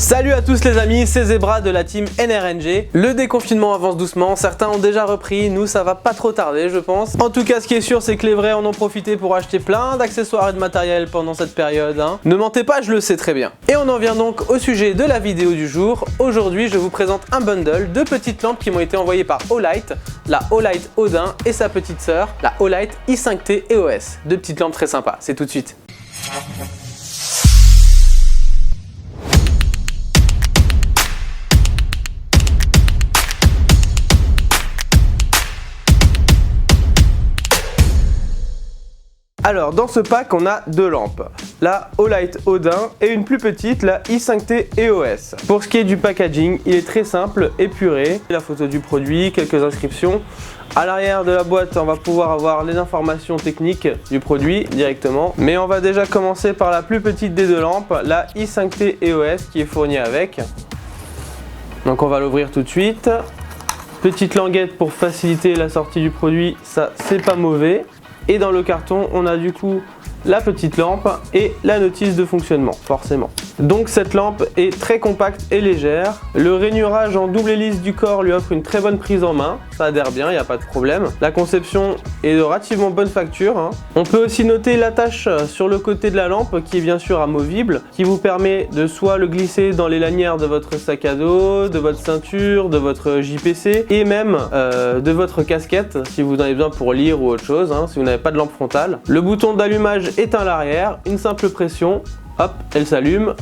Salut à tous les amis, c'est Zebra de la team NRNG. Le déconfinement avance doucement, certains ont déjà repris, nous ça va pas trop tarder je pense. En tout cas ce qui est sûr c'est que les vrais en ont profité pour acheter plein d'accessoires et de matériel pendant cette période. Ne mentez pas, je le sais très bien. Et on en vient donc au sujet de la vidéo du jour. Aujourd'hui je vous présente un bundle de petites lampes qui m'ont été envoyées par Olight, la Olight Odin et sa petite sœur, la Olight i5T EOS. Deux petites lampes très sympas, c'est tout de suite. Alors dans ce pack on a deux lampes, la Olight Odin et une plus petite, la i5T EOS. Pour ce qui est du packaging, il est très simple, épuré, la photo du produit, quelques inscriptions. À l'arrière de la boîte on va pouvoir avoir les informations techniques du produit directement. Mais on va déjà commencer par la plus petite des deux lampes, la i5T EOS qui est fournie avec. Donc on va l'ouvrir tout de suite. Petite languette pour faciliter la sortie du produit, ça c'est pas mauvais. Et dans le carton, on a du coup la petite lampe et la notice de fonctionnement, forcément. Donc cette lampe est très compacte et légère. Le rainurage en double hélice du corps lui offre une très bonne prise en main. Ça adhère bien, il n'y a pas de problème. La conception est de relativement bonne facture. On peut aussi noter l'attache sur le côté de la lampe qui est bien sûr amovible, qui vous permet de soit le glisser dans les lanières de votre sac à dos, de votre ceinture, de votre JPC et même de votre casquette si vous en avez besoin pour lire ou autre chose, si vous n'avez pas de lampe frontale. Le bouton d'allumage éteint l'arrière, une simple pression, hop, elle s'allume.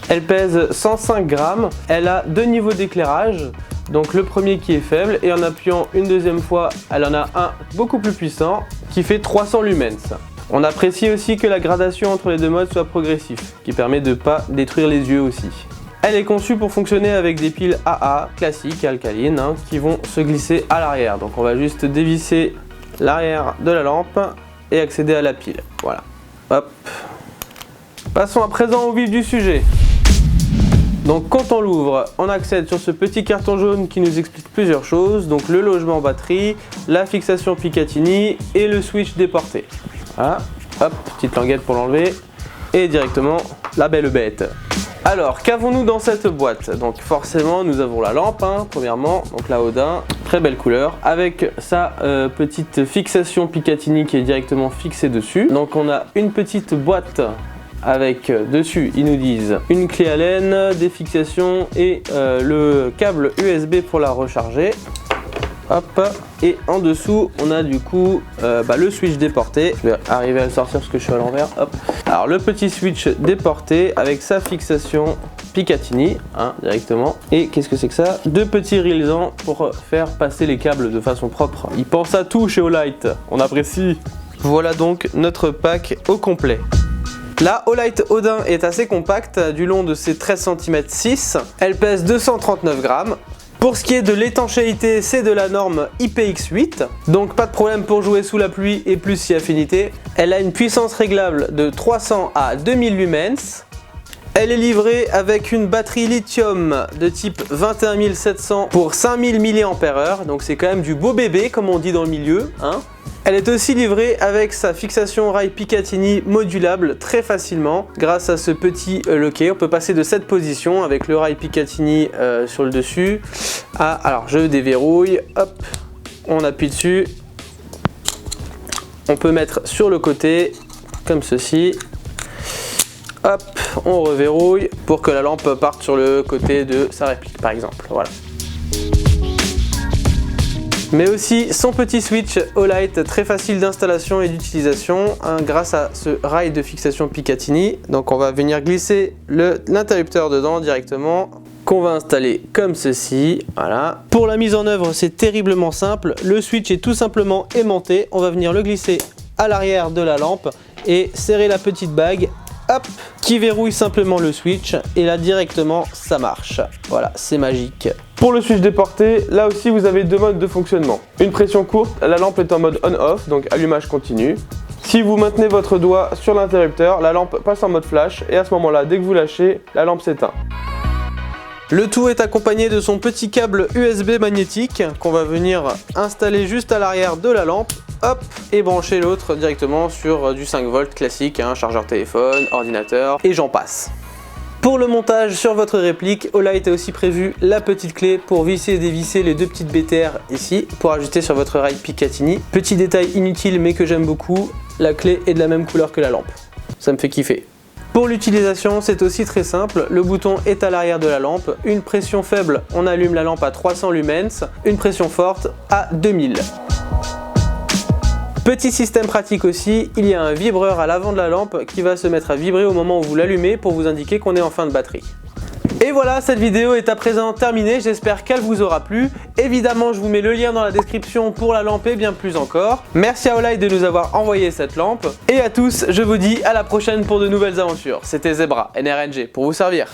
Elle pèse 105 grammes, elle a deux niveaux d'éclairage, donc le premier qui est faible et en appuyant une deuxième fois, elle en a un beaucoup plus puissant qui fait 300 lumens. On apprécie aussi que la gradation entre les deux modes soit progressive, qui permet de ne pas détruire les yeux aussi. Elle est conçue pour fonctionner avec des piles AA classiques et alcalines qui vont se glisser à l'arrière. Donc on va juste dévisser l'arrière de la lampe et accéder à la pile. Voilà. Hop. Passons à présent au vif du sujet. Donc quand on l'ouvre, on accède sur ce petit carton jaune qui nous explique plusieurs choses. Donc le logement batterie, la fixation Picatinny et le switch déporté. Voilà. Hop, petite languette pour l'enlever. Et directement la belle bête. Alors qu'avons-nous dans cette boîte? Donc forcément nous avons la lampe premièrement, donc la Odin, très belle couleur, avec sa petite fixation Picatinny qui est directement fixée dessus. Donc on a une petite boîte avec dessus ils nous disent une clé Allen, des fixations et le câble USB pour la recharger. Hop, et en dessous on a du coup le switch déporté. Je vais arriver à le sortir parce que je suis à l'envers. Hop. Alors le petit switch déporté avec sa fixation Picatinny directement. Et qu'est-ce que c'est que ça? Deux petits résans pour faire passer les câbles de façon propre. Ils pensent à tout chez Olight, on apprécie. Voilà donc notre pack au complet. La Olight Odin est assez compacte, du long de ses 13 cm 6. Elle pèse 239 grammes. Pour ce qui est de l'étanchéité, c'est de la norme IPX8, donc pas de problème pour jouer sous la pluie et plus si affinité. Elle a une puissance réglable de 300 à 2000 lumens. Elle est livrée avec une batterie lithium de type 21700 pour 5000 mAh, donc c'est quand même du beau bébé comme on dit dans le milieu. Elle est aussi livrée avec sa fixation rail Picatinny modulable très facilement grâce à ce petit loquet. On peut passer de cette position avec le rail Picatinny sur le dessus. Alors je déverrouille, hop, on appuie dessus. On peut mettre sur le côté comme ceci. Hop, on reverrouille pour que la lampe parte sur le côté de sa réplique par exemple. Voilà. Mais aussi son petit switch Olight très facile d'installation et d'utilisation grâce à ce rail de fixation Picatinny. Donc on va venir glisser l'interrupteur dedans directement qu'on va installer comme ceci. Voilà. Pour la mise en œuvre c'est terriblement simple. Le switch est tout simplement aimanté. On va venir le glisser à l'arrière de la lampe et serrer la petite bague. Hop, qui verrouille simplement le switch et là directement ça marche. Voilà, c'est magique. Pour le switch déporté, là aussi vous avez deux modes de fonctionnement. Une pression courte, la lampe est en mode on-off, donc allumage continu. Si vous maintenez votre doigt sur l'interrupteur, la lampe passe en mode flash et à ce moment-là, dès que vous lâchez, la lampe s'éteint. Le tout est accompagné de son petit câble USB magnétique qu'on va venir installer juste à l'arrière de la lampe. Hop, et brancher l'autre directement sur du 5 volts classique, chargeur téléphone, ordinateur et j'en passe. Pour le montage sur votre réplique, Olight a aussi prévu la petite clé pour visser et dévisser les deux petites BTR ici, pour ajuster sur votre rail Picatinny. Petit détail inutile mais que j'aime beaucoup, la clé est de la même couleur que la lampe. Ça me fait kiffer. Pour l'utilisation, c'est aussi très simple, le bouton est à l'arrière de la lampe, une pression faible, on allume la lampe à 300 lumens, une pression forte à 2000. Petit système pratique aussi, il y a un vibreur à l'avant de la lampe qui va se mettre à vibrer au moment où vous l'allumez pour vous indiquer qu'on est en fin de batterie. Et voilà, cette vidéo est à présent terminée, j'espère qu'elle vous aura plu. Évidemment, je vous mets le lien dans la description pour la lampe et bien plus encore. Merci à Olight de nous avoir envoyé cette lampe. Et à tous, je vous dis à la prochaine pour de nouvelles aventures. C'était Zebra, NRNG, pour vous servir.